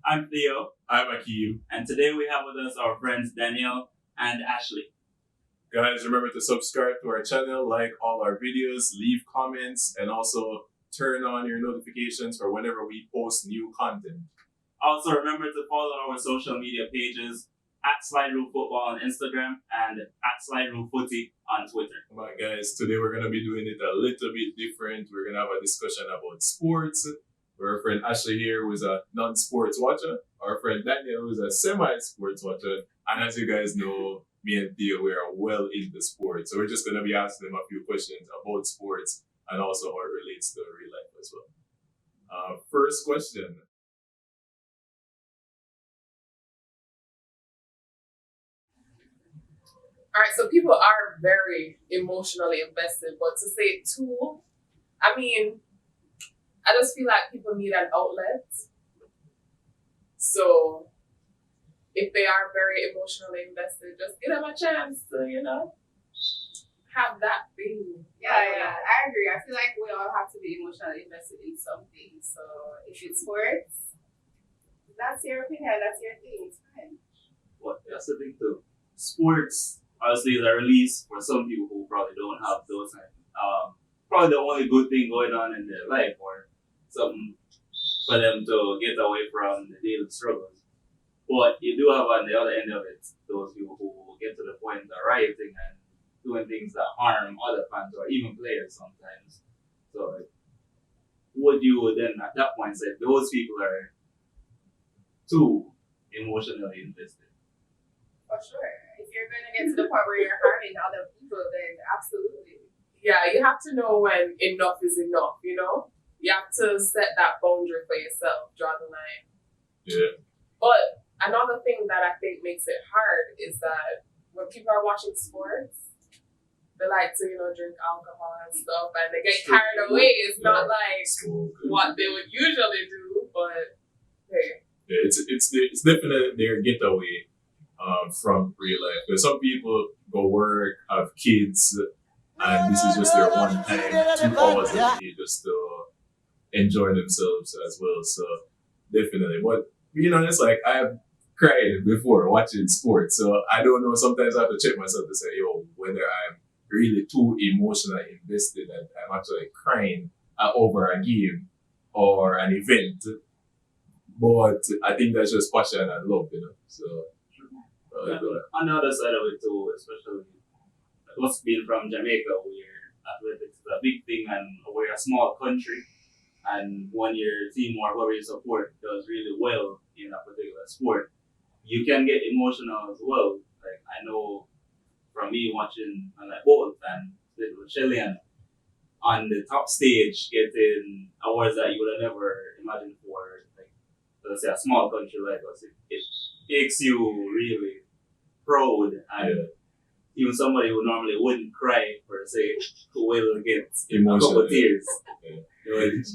I'm Theo, I'm Akeem. and today we have with us our friends Danielle and Ashlie. Guys, remember to subscribe to our channel, like all our videos, leave comments, and also turn on your notifications for whenever we post new content. Also, remember to follow our social media pages at Slide Rule Football on Instagram and at Slide Rule Footy on Twitter. Alright guys, today we're going to be doing it a little bit different. We're going to have a discussion about sports. Our friend Ashley here, who's a non-sports watcher. Our friend Danielle, who's a semi-sports watcher. And as you guys know, me and Theo, we are well into sports. So we're just going to be asking them a few questions about sports and also how it relates to real life as well. First question. All right, so people are very emotionally invested, but to say too, I mean, I just feel like people need an outlet. So if they are very emotionally invested, just give them a chance to, have that thing. Yeah, I agree. I feel like we all have to be emotionally invested in something. So if it's sports, that's your opinion, that's your thing, it's fine. Well, that's the thing too. Sports, obviously, is a release for some people who probably don't have those. Probably the only good thing going on in their life, or something for them to get away from the daily struggles. But you do have on the other end of it those people who get to the point of rioting and doing things that harm other fans or even players sometimes. So would you then at that point say those people are too emotionally invested? For sure. If you're going to get to the point where you're harming other people, then absolutely. Yeah, you have to know when enough is enough, You have to set that boundary for yourself, draw the line. Yeah. But another thing that I think makes it hard is that when people are watching sports, they like to, drink alcohol and stuff, and they get carried away. It's not like what they would usually do, but hey. Yeah, it's definitely their getaway from real life. Because some people go work, have kids, and this is just their one time, 2 hours a day just to enjoy themselves as well. So definitely. But it's like I've cried before watching sports. So I don't know, sometimes I have to check myself to say, whether I'm really too emotionally invested and I'm actually crying over a game or an event. But I think that's just passion and love, So on the other side of it too, especially us being from Jamaica, where athletics is a big thing and we're a small country, and when your team or whoever you support does really well in a particular sport, you can get emotional as well. Like I know from me watching both and with Chilean on the top stage getting awards that you would have never imagined for, like, let's say a small country like us, it makes you really proud, and even somebody who normally wouldn't cry for say who will get a couple of tears.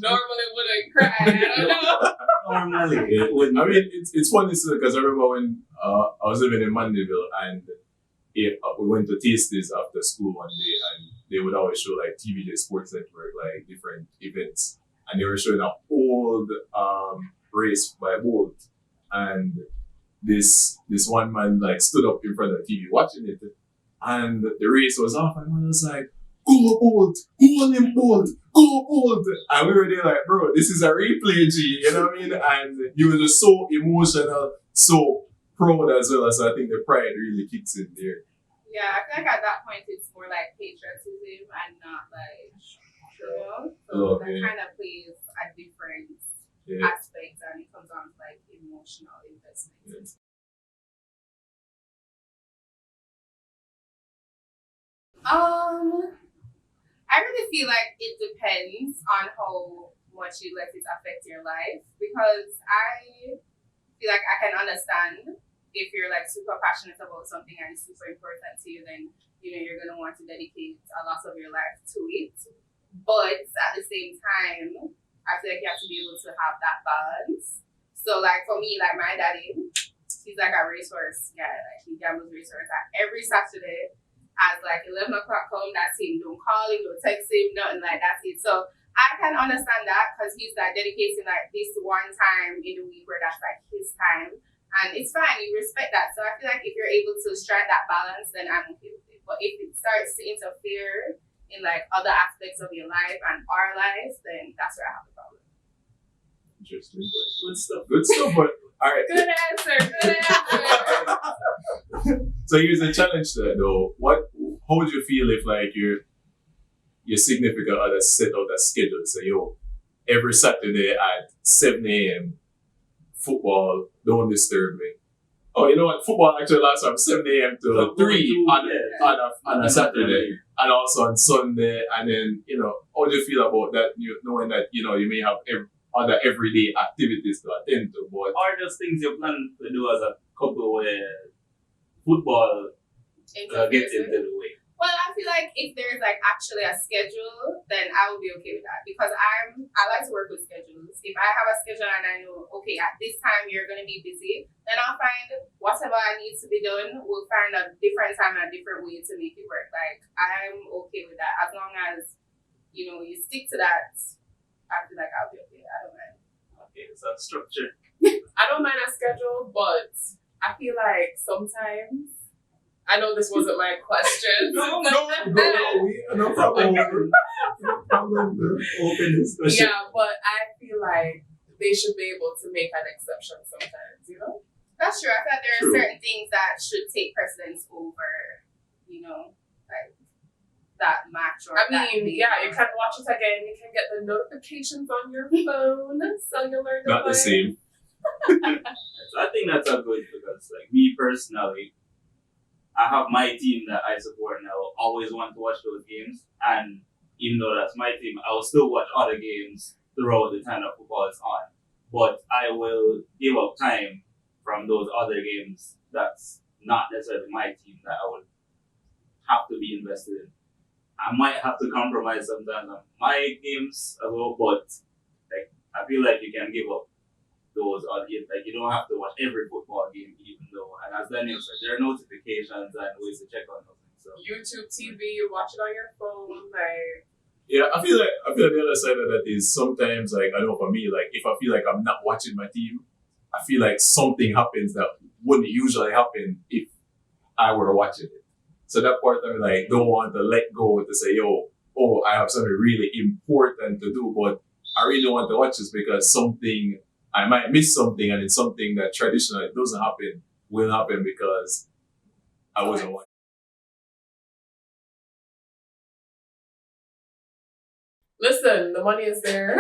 Normally wouldn't cry. I don't know. Normally, I mean, it's funny because I remember when I was living in Mandeville and we went to Tasties after school one day, and they would always show like TVJ Sports Network, like different events, and they were showing an old race by Bolt, and this one man like stood up in front of the TV watching it, and the race was off, and I was like, "Go Bolt, go on him Bolt, go Bolt," and we were there like, "Bro, this is a replay, G," you know what I mean? And he was just so emotional, so proud as well. So I think the pride really kicks in there. Yeah, I feel like at that point it's more like patriotism and not like, So that kind of plays a different aspect, and it comes down to like emotional investment. Yes. I really feel like it depends on how much you let it affect your life, because I feel like I can understand if you're like super passionate about something and it's super important to you, then you're gonna want to dedicate a lot of your life to it. But at the same time, I feel like you have to be able to have that balance. So like for me, like my daddy, he's like a racehorse guy. Like he gambles racehorse. Like every Saturday at like 11 o'clock come, that's him. Don't call him, don't text him, nothing like that's it. So I can understand that because he's like dedicating like this one time in the week where that's like his time. And it's fine, you respect that. So I feel like if you're able to strike that balance, then I'm okay with it. But if it starts to interfere in like other aspects of your life and our lives, then that's where I have the problem. Interesting. Good stuff. Good stuff. But all right. Good answer. Good answer. So here's a challenge there, though. How would you feel if like your significant other set out a schedule? Say, yo, every Saturday at 7 a.m. football, don't disturb me. Oh, you know what? Football actually lasts from 7 a.m. to 3 on a Saturday, and also on Sunday. And then, how do you feel about that? Knowing that, you may have other everyday activities to attend to, but Or just things you plan to do as a couple where football gets into the way. Well, I feel like if there's like actually a schedule, then I will be okay with that because I like to work with schedules. If I have a schedule and I know, okay, at this time you're going to be busy, then I'll find whatever needs to be done. We'll find a different time and a different way to make it work. Like, I'm okay with that as long as, you stick to that. I feel like I'll be okay. I don't mind. Okay, so structure. I don't mind a schedule, but I feel like sometimes, I know this wasn't my question. no problem. No problem. Open discussion. Yeah, but I feel like they should be able to make an exception sometimes, That's true. I feel like there are True. certain things that should take precedence over, like that match or I that mean, thing. yeah, you can watch it again. You can get the notifications on your phone, cellular device. Not the same. So I think that's a good because, like me personally, I have my team that I support and I will always want to watch those games. And even though that's my team, I will still watch other games throughout the time that football is on. But I will give up time from those other games that's not necessarily my team that I would have to be invested in. I might have to compromise sometimes on my games as well, but like I feel like you can give up those audience. Like, you don't have to watch every football game, even though, and as Daniel said, there are notifications and ways to check on those things. So YouTube TV, you watch it on your phone, like. Yeah, I feel like the other side of that is sometimes, like, I know for me, like, if I feel like I'm not watching my team, I feel like something happens that wouldn't usually happen if I were watching it. So that part I like don't want to let go to say, I have something really important to do, but I really want to watch this because I might miss something, and it's something that traditionally doesn't happen, will happen because I wasn't watching. Listen, the money is there.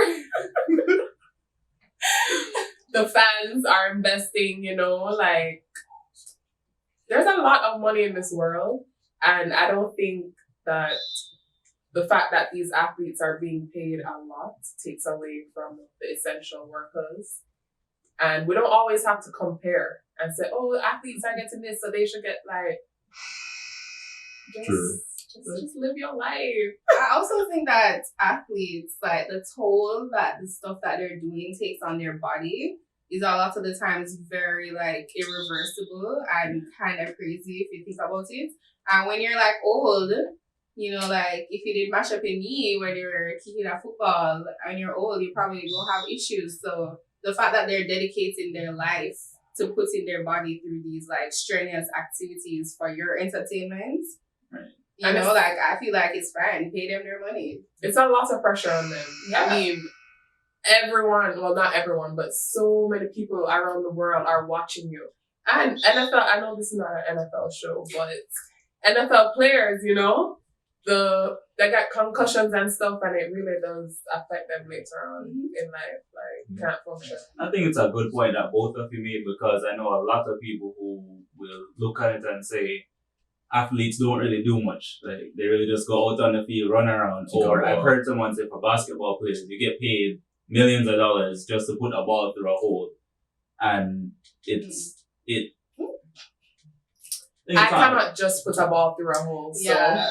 The fans are investing, like there's a lot of money in this world, and I don't think that the fact that these athletes are being paid a lot takes away from the essential workers. And we don't always have to compare and say, oh, athletes are getting this, so they should get like, just live your life. I also think that athletes, like the toll that the stuff that they're doing takes on their body is a lot of the times very like irreversible and kind of crazy if you think about it. And when you're like old, like if you did mash up your knee when you were kicking at football and you're old, you probably won't have issues. So the fact that they're dedicating their life to putting their body through these like strenuous activities for your entertainment, right. Like I feel like it's fine. Pay them their money. It's a lot of pressure on them. Yeah. I mean, everyone, well, not everyone, but so many people around the world are watching you. And NFL, I know this is not an NFL show, but NFL players, they got concussions and stuff, and it really does affect them later on in life. Like, can't function. I think it's a good point that both of you made because I know a lot of people who will look at it and say, athletes don't really do much. Like, they really just go out on the field, run around. Or I've heard someone say for basketball players, you get paid millions of dollars just to put a ball through a hole. And I cannot just put a ball through a hole. So. Yeah.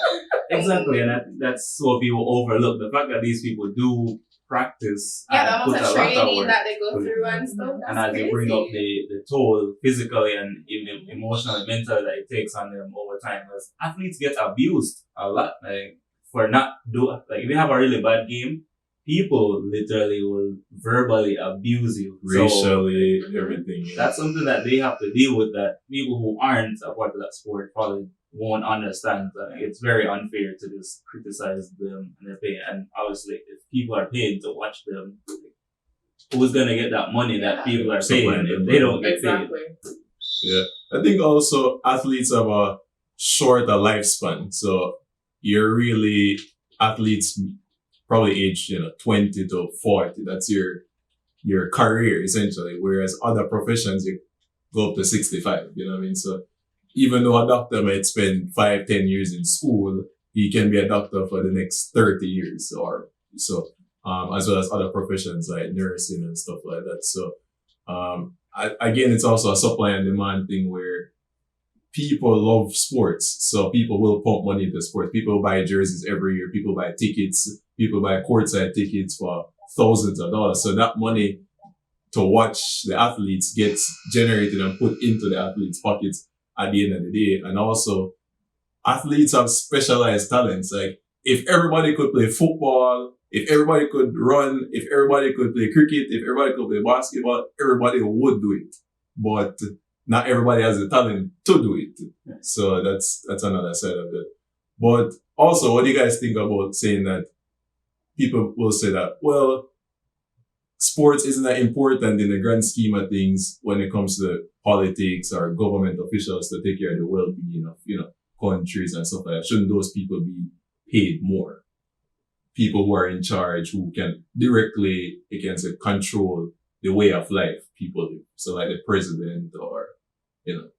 Exactly, and that's what people overlook. The fact that these people do practice Yeah, and the put amount a of lot of training work. that they go through and stuff. That's And as crazy. you bring up the toll physically and even emotionally and mentally that it takes on them over time, because athletes get abused a lot, like for not do like if you have a really bad game people literally will verbally abuse you. Racially, Mhm. everything. That's something that they have to deal with, that people who aren't a part of that sport probably won't understand. That it's very unfair to just criticize them and their pay. And obviously, if people are paid to watch them, who's gonna get that money that people are paying if they don't get paid? Exactly. Yeah. I think also athletes have a shorter lifespan. So you're really athletes probably age, 20 to 40. That's your career essentially. Whereas other professions you go up to 65, you know what I mean? So even though a doctor might spend 5, 10 years in school, he can be a doctor for the next 30 years or so. As well as other professions like nursing and stuff like that. So, again, it's also a supply and demand thing where people love sports. So people will pump money into sports. People buy jerseys every year. People buy tickets. People buy courtside tickets for thousands of dollars. So that money to watch the athletes gets generated and put into the athletes' pockets at the end of the day. And also, athletes have specialized talents. Like, if everybody could play football, if everybody could run, if everybody could play cricket, if everybody could play basketball, everybody would do it. But not everybody has the talent to do it. So that's another side of it. But also, what do you guys think about saying that people will say that, well, sports isn't that important in the grand scheme of things when it comes to politics or government officials to take care of the well-being of, countries and stuff like that? Shouldn't those people be paid more? People who are in charge, who can directly, control the way of life people live. So like the president or,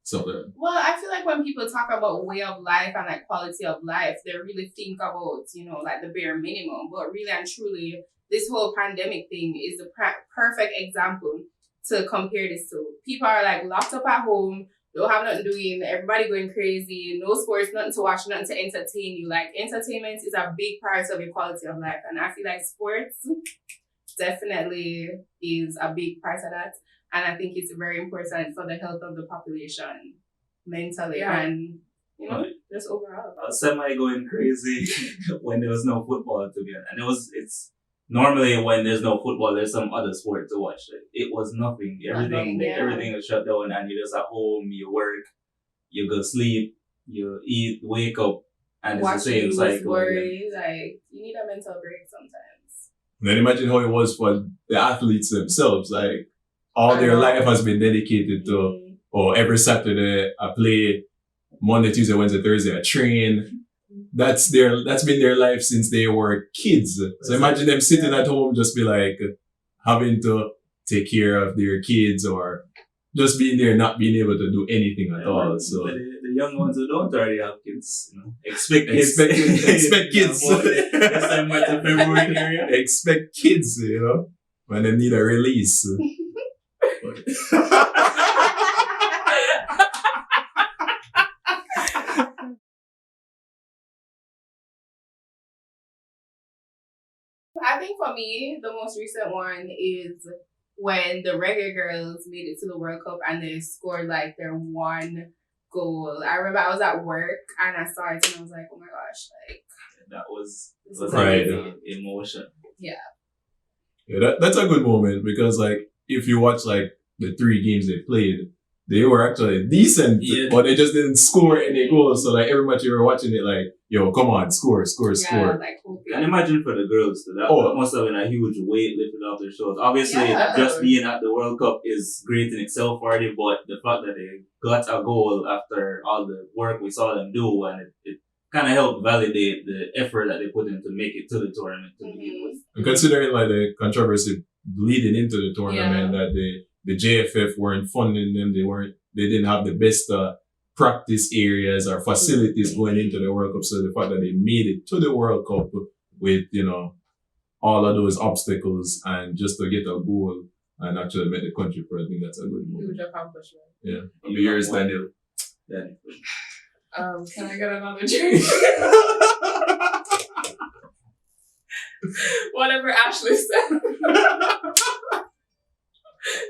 stuff like that. Well, I feel like when people talk about way of life and like quality of life, they really think about, like the bare minimum. But really and truly, this whole pandemic thing is the perfect example to compare this to. People are like locked up at home, don't have nothing doing, everybody going crazy, no sports, nothing to watch, nothing to entertain you. Like, entertainment is a big part of your quality of life. And I feel like sports definitely is a big part of that. And I think it's very important for the health of the population, mentally and, just overall. I was semi going crazy when there was no football to be honest. And it's normally when there's no football, there's some other sport to watch. It was nothing. Everything was shut down, and you're just at home, you work, you go sleep, you eat, wake up, and it's the same cycle. Worry, like, you need a mental break sometimes. Then imagine how it was for the athletes themselves. Like, all their life has been dedicated to, every Saturday I play, Monday, Tuesday, Wednesday, Thursday I train. That's been their life since they were kids. So imagine them sitting at home, just be like having to take care of their kids or just being there, not being able to do anything at all. So the young ones who don't already have kids, expect kids. Expect kids. This time went to February area. Expect kids, when they need a release. I think for me, the most recent one is when the reggae girls made it to the World Cup and they scored like their one goal. I remember I was at work and I saw it and I was like, oh my gosh, like, that was pride, emotion. Yeah, that's a good moment because, like, if you watch like the 3 games they played, they were actually decent, but they just didn't score any goals. So like every match you were watching it, like, yo, come on, score. Like, and imagine for the girls, that must have been a huge weight lifted off their shoulders. Obviously, just being at the World Cup is great in itself already, but the fact that they got a goal after all the work we saw them do, and it kind of helped validate the effort that they put in to make it to the tournament to begin with. And considering like the controversy leading into the tournament, that the JFF weren't funding them, they didn't have the best practice areas or facilities going into the World Cup. So the fact that they made it to the World Cup with, all of those obstacles and just to get a goal and actually make the country proud, I think that's a good moment. Huge accomplishment. Yeah. Yours, Daniel. Can I get another drink? Whatever Ashlie said.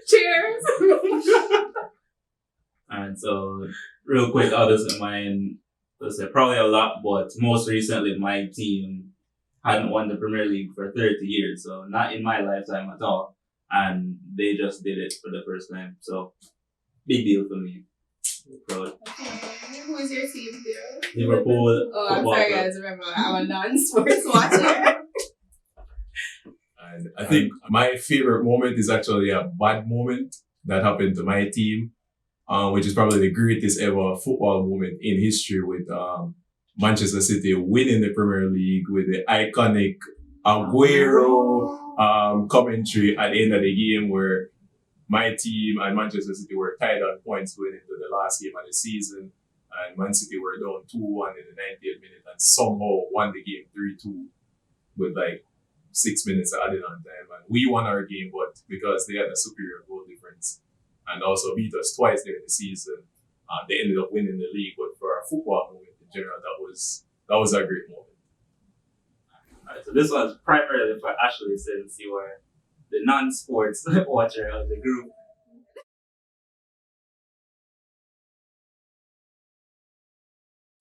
Cheers. And so, real quick, others in mine, probably a lot, but most recently my team hadn't won the Premier League for 30 years, so not in my lifetime at all. And they just did it for the first time. So big deal for me. Proud. Who is your team, dear? Liverpool. Oh, I'm Football sorry, Club. guys. Remember, I'm a non-sports watcher. And I think my favorite moment is actually a bad moment that happened to my team, which is probably the greatest ever football moment in history with Manchester City winning the Premier League with the iconic Aguero commentary at the end of the game where my team and Manchester City were tied on points going into the last game of the season. And Man City were down 2-1 in the 90th minute and somehow won the game 3-2 with like 6 minutes added on time. And we won our game, but because they had a superior goal difference and also beat us twice during the season, they ended up winning the league. But for a football moment in general, that was a great moment. Alright, so this one's primarily for Ashlie since you are the non-sports watcher of the group.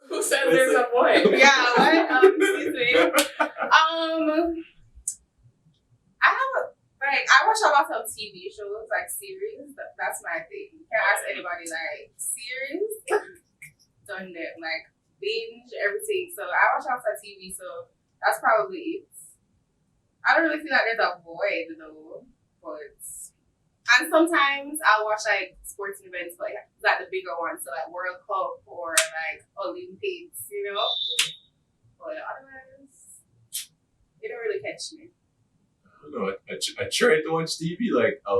Who said there's a boy? Yeah, what? Excuse me. I watch a lot of TV shows, like series. That's my thing. You can't ask anybody like series. Done them, like binge everything. So I watch a lot of TV. So that's probably it. I don't really feel like there's a void though, but and sometimes I'll watch like sports events, like the bigger ones, so like World Cup or like Olympics, you know. But otherwise, it don't really catch me. I don't know. I try to watch TV. Like I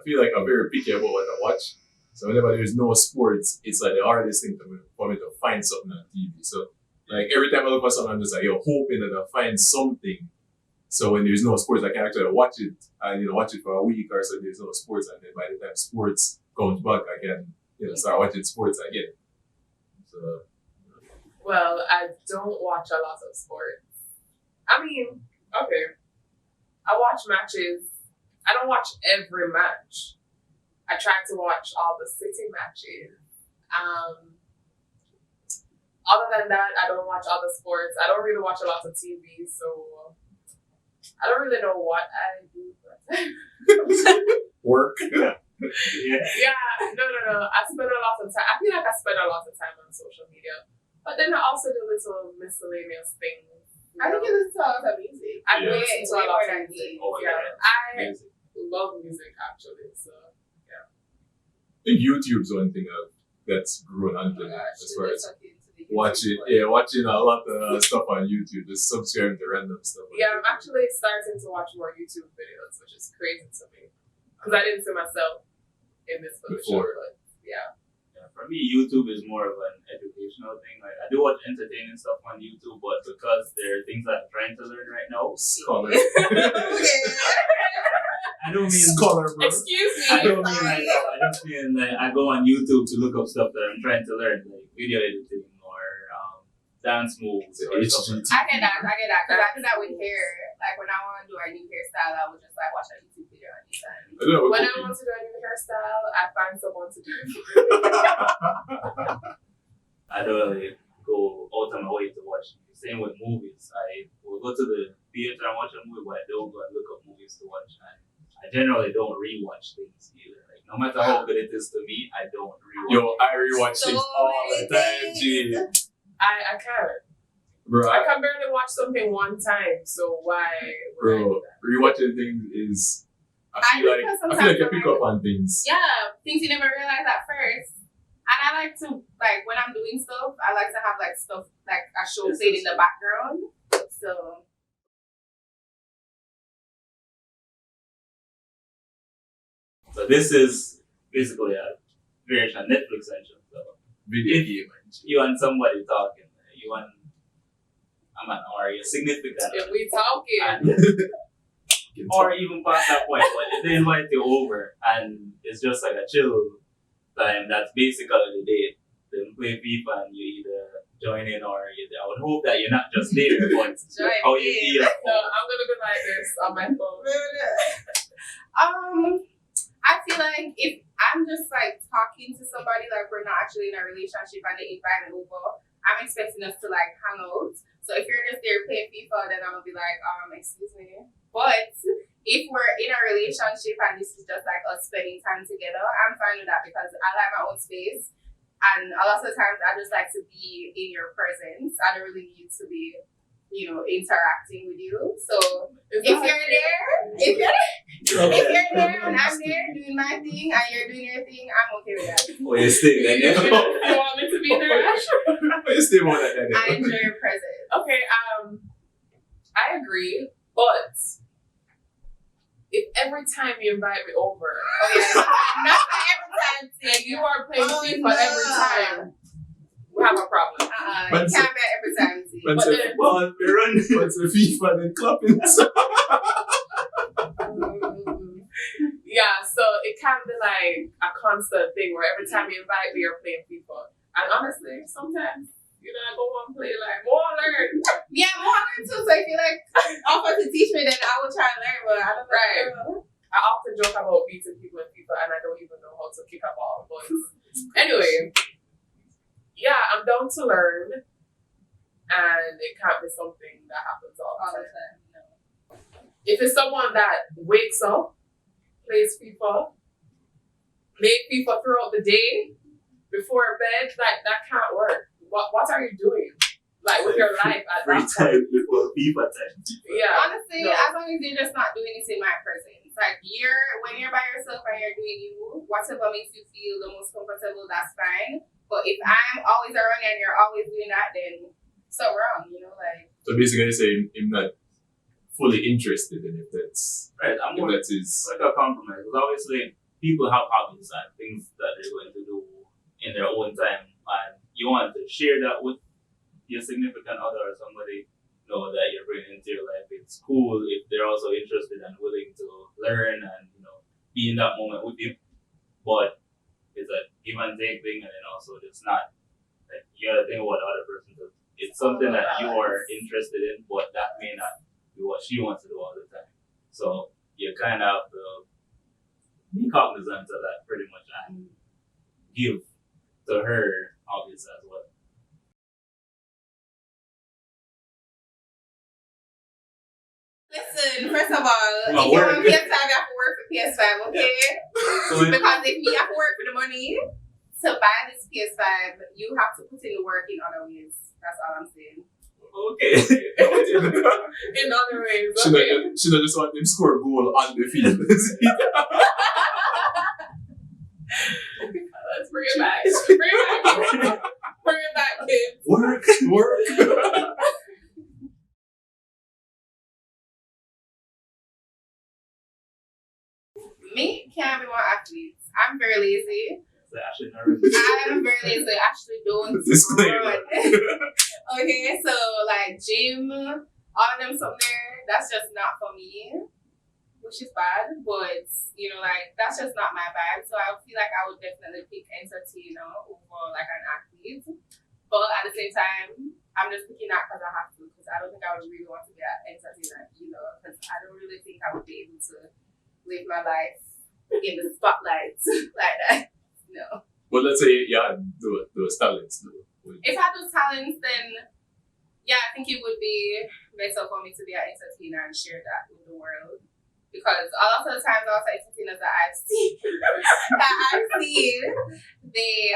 feel like I'm very picky about what I watch. So whenever there's no sports, it's like the hardest thing for me to find something on TV. So like every time I look for something, I'm just like, hoping that I'll find something. So when there's no sports, I can actually watch it and watch it for a week or so. There's no sports, and then by the time sports comes back, I can start watching sports again. So. Well, I don't watch a lot of sports. I mean, okay. I watch matches. I don't watch every match. I try to watch all the City matches. Other than that, I don't watch other sports. I don't really watch a lot of TV, so I don't really know what I do. Work. Yeah. No. I spend a lot of time. I feel like I spend a lot of time on social media, but then I also do little miscellaneous things. I think you listen to a lot of music. I Yeah. listen to a lot of music. music. Yeah, I love music actually. So yeah. I think YouTube's one thing that's grown on me as far as watching a lot of stuff on YouTube, just subscribing to random stuff. Yeah, I'm actually starting to watch more YouTube videos, which is crazy to me because I didn't see myself in this position. But yeah. For me, YouTube is more of an educational thing. Like I do watch entertaining stuff on YouTube, but because there are things that I'm trying to learn right now, Scholar. I don't mean Scholar, bro. Excuse me. I don't mean like I just mean like I go on YouTube to look up stuff that I'm trying to learn, like video editing or dance moves or stuff like that. I get that. Because I do that with hair. Like when I want to do a new hairstyle, I would just like watch a YouTube video on each time. When I want to do a new hairstyle, I find someone to do it. I don't really go out of my way to watch. Same with movies. I will go to the theater and watch a movie, but I don't go and look up movies to watch. And I generally don't rewatch things either. Like no matter how good it is to me, I don't rewatch. I rewatch things all the time, G. I can't. Bro, I can barely watch something one time, so why would I do that? rewatching things is I feel like you pick up on things. Yeah, things you never realize at first. And I like to, like, when I'm doing stuff, I like to have, like, stuff, like, a show played in the background. So. So this is basically a variation of Netflix section. So Video game. you and somebody talking, you and or your significant If we talking, and, or even past that point, but if they invite you over and it's just like a chill time, that's basically the date. Then play FIFA and you either join in or I would hope that you're not just there, but how you feel. no, I'm gonna go like this on my phone. I feel like if I'm just like talking to somebody, like we're not actually in a relationship and they invite me over, I'm expecting us to like hang out. So if you're just there playing FIFA, then I'm gonna be like, excuse me. But if we're in a relationship and this is just like us spending time together, I'm fine with that because I like my own space. And a lot of times I just like to be in your presence. I don't really need to be, interacting with you. So if you're there and I'm there doing my thing and you're doing your thing, I'm okay with that. Oh, you stay then. You want me to be there, Ash? Oh, you stay more than that. I enjoy your presence. Okay, I agree, but if every time you invite me over, Not every time, and you are playing FIFA every time, we have a problem. You can't bet every time. But But the then- ball, we run. What's the FIFA then clapping? Yeah, so it can be like a constant thing where every time you invite me, you're playing FIFA. And honestly, sometimes, I go and play like more learn. Yeah, I'm hungry too. So if you like offer to teach me, then I will try to learn. But I don't know. I often joke about beating people in FIFA and I don't even know how to kick a ball. But anyway, yeah, I'm down to learn. And it can't be something that happens all the time. No. If it's someone that wakes up, plays FIFA, play FIFA throughout the day, before bed, like that can't work. What are you doing? Like with your life at Free that point? time before FIFA time. Yeah. Honestly, No. as long as you're just not doing it in my presence. Like when you're by yourself and you're doing you, whatever makes you feel the most comfortable, that's fine. But if I'm always around and you're always doing that, then so wrong, like. So basically, you say I'm not fully interested in if that's Right, I'm if more that is. like a compromise. Because obviously, people have hobbies and things that they're going to do in their own time, and you want to share that with your significant other or somebody that you're bringing into your life. It's cool if they're also interested and willing to learn and be in that moment with you. But it's a give and take thing, and then also it's not like you gotta think about the other person. It's something that you are interested in, but that may not be what she wants to do all the time. So you kind of have to be cognizant of that pretty much and give to her obvious as well. Listen, first of all, if Well, you work. want PS5, you have to work for PS5, okay? So Because if you have to work for the money to buy this PS5, you have to put in the work in other ways. That's all I'm saying. okay. In other ways, okay. She don't just want them score a goal on the field. Let's bring it back. Bring it back. Bring it back, kids. work. Me can't be more athletes. I'm very lazy. So Ashlie nervous. I'm very lazy. Actually, don't Disclaimer. run. Okay, so like gym, all of them somewhere, that's just not for me, which is bad. But like that's just not my vibe. So I feel like I would definitely pick entertainer over like an athlete. But at the same time, I'm just picking that because I have to. Because I don't think I would really want to be an entertainer either. Because I don't really think I would be able to live my life in the spotlight like that. No. But let's say you had those talents. If I had those talents, then yeah, I think it would be better for me to be an entertainer and share that with the world. Because a lot of the times, also entertainers that I've seen, they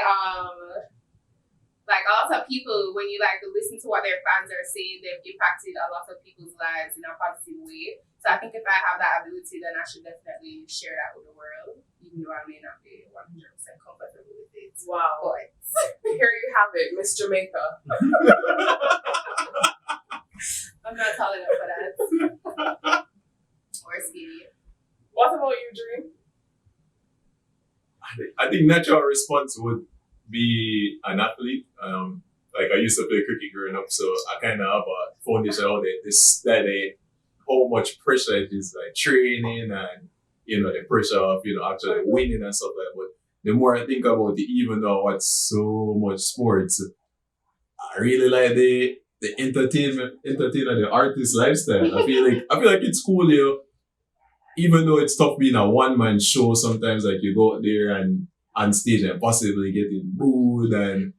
like a lot of people, when you like listen to what their fans are saying, they've impacted a lot of people's lives in a positive way. So I think if I have that ability, then I should definitely share that with the world, even though I may not be 100% comfortable with it. Wow. But Here you have it, Miss Jamaica. I'm not tall enough for that. Or skinny. What about you, Dream? I think natural response would be an athlete. Like I used to play cricket growing up, so I kind of have a foundation out there to study how much pressure it is, like training and the pressure of actually winning and stuff like that. But the more I think about it, even though I watch so much sports, I really like the entertainer, the artist lifestyle. I feel like it's cool, even though it's tough being a one-man show, sometimes like you go out there and on stage and possibly getting booed and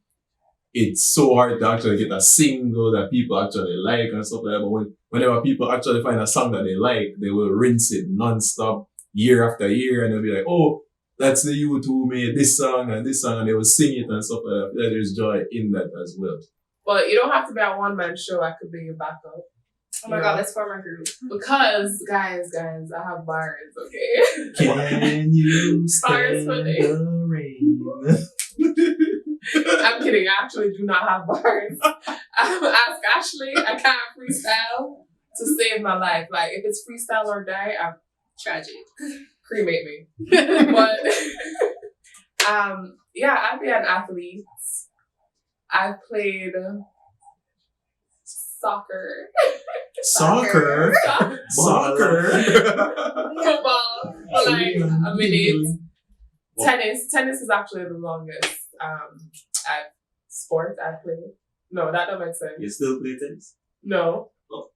it's so hard to actually get a single that people actually like and stuff like that. But whenever people actually find a song that they like, they will rinse it non-stop year after year, and they'll be like, oh, that's the youth who made this song, and they will sing it and stuff like that. I feel like there's joy in that as well. But you don't have to be a one-man show. I could be your backup. Oh my god, let's form a group. Because, guys, I have bars, okay? Can you Bars stand for me. the rain? I'm kidding. I actually do not have bars. Ask Ashlie. I can't freestyle to save my life. Like, if it's freestyle or die, I'm Tragic. cremate me. But, yeah, I'd be an athlete. I've played soccer. Soccer? Football for like a minute. Tennis is actually the longest sport I've played. No, that don't make sense. You still play tennis? No. Oh.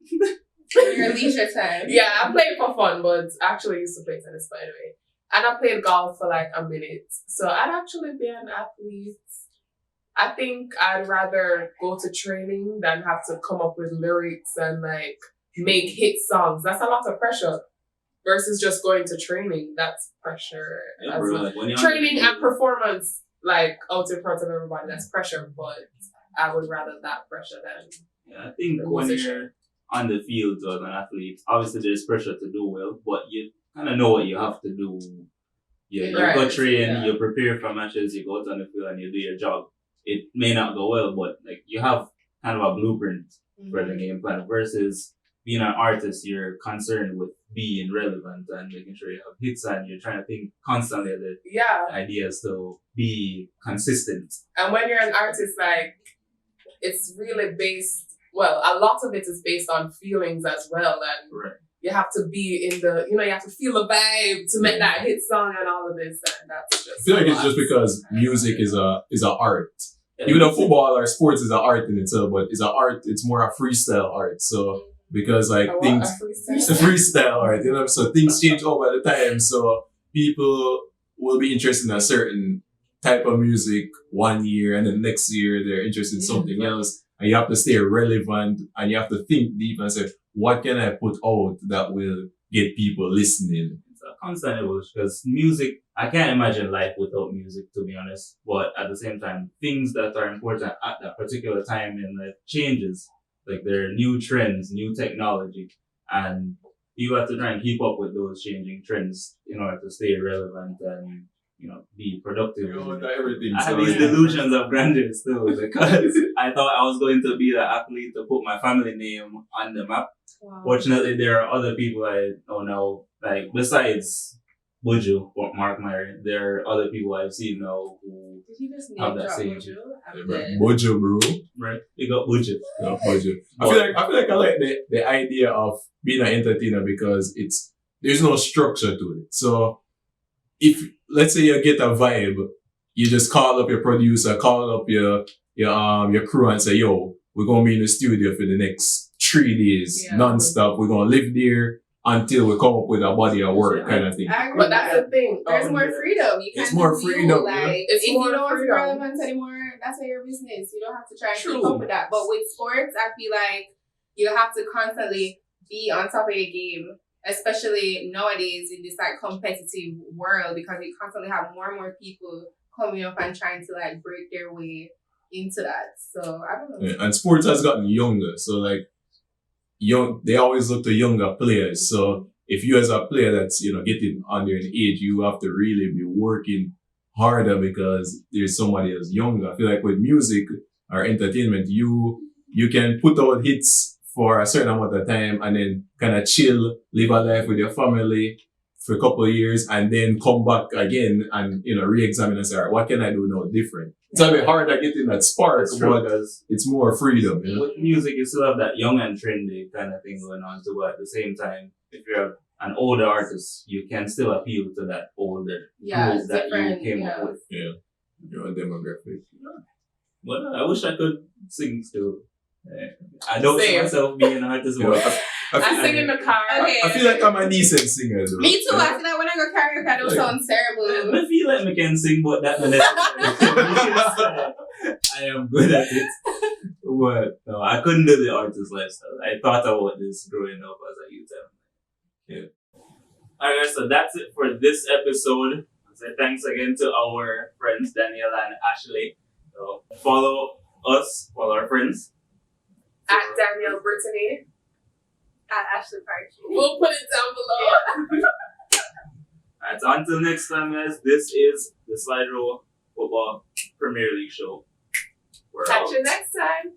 Your leisure time. Yeah, I played for fun, but actually used to play tennis, but anyway. And I played golf for like a minute. So I'd actually be an athlete. I think I'd rather go to training than have to come up with lyrics and like make hit songs. That's a lot of pressure. Versus just going to training, that's pressure. Yeah, as bro, well. like when you're Training and performance, like out in front of everybody, that's pressure. But I would rather that pressure than. Yeah, I think when you're on the field as an athlete, obviously there's pressure to do well, but you kind of know what you have to do. You go train, you prepare for matches, you go out on the field and you do your job. It may not go well, but like you have kind of a blueprint for the game plan. Versus being an artist, you're concerned with being relevant and making sure you have hits, and you're trying to think constantly of the ideas to be consistent. And when you're an artist, like it's really based. Well, a lot of it is based on feelings as well, and you have to be in the, you have to feel the vibe to make that hit song and all of this, and that's just. I feel like it's just because music is a art. Even though football or sports is an art in itself, but it's an art. It's more a freestyle art. So because like things, it's a freestyle art, so things change over the time. So people will be interested in a certain type of music one year, and then next year they're interested in something else. And you have to stay relevant, and you have to think deep and say, what can I put out that will get people listening? It's a constant evolution because music, I can't imagine life without music, to be honest. But at the same time, things that are important at that particular time in life changes. Like there are new trends, new technology, and you have to try and keep up with those changing trends in order to stay relevant and be productive. I had these delusions of grandeur too, because I thought I was going to be the athlete to put my family name on the map. Wow. Fortunately, there are other people I don't know, like besides Buju or Mark Meyer, there are other people I've seen now who Did you just have name that drop same. Buju? Mojo, bro. Right? You got Buju. Yeah, Mojo. I feel like I like the idea of being an entertainer because there's no structure to it. So if let's say you get a vibe, you just call up your producer, call up your crew and say, yo, we're gonna be in the studio for the next 3 days, non-stop. We're gonna live there until we come up with a body of work kind of thing. But that's the thing. There's more freedom. You can't it's more freedom. Like, it's if more you don't want to be freedom. relevant anymore, that's your business. You don't have to try and keep up with that. But with sports, I feel like you have to constantly be on top of your game, especially nowadays in this like competitive world, because you constantly have more and more people coming up and trying to like break their way into that. So I don't know. Yeah, and sports has gotten younger, so like they always look to younger players. So if you as a player that's getting under an age, you have to really be working harder because there's somebody else younger. I feel like with music or entertainment, you can put out hits for a certain amount of time and then kind of chill, live a life with your family for a couple of years, and then come back again and re-examine and say, all right, what can I do now different? It's a bit harder getting that spark, but it's more freedom. With music, you still have that young and trendy kind of thing going on too, but at the same time, if you're an older artist, you can still appeal to that older group that you came up with. Yeah, your demographic. But I wish I could sing still. I don't see myself being an artist. I sing in the car. Okay. I feel like I'm a decent singer though. Me too. I feel like when I go karaoke, I don't sound terrible. I feel like I can sing, but that's the next. I am good at it. But no, I couldn't do the artist lifestyle. I thought about this growing up as a youth. Yeah. Alright, so that's it for this episode. So thanks again to our friends Danielle and Ashlie. So follow us, follow our friends. At Danielle Brittany. At Ashlie Park. We'll put it down below. Alright, so until next time, guys, this is the Slide Rule Football Premier League Show. We're Catch out. you next time.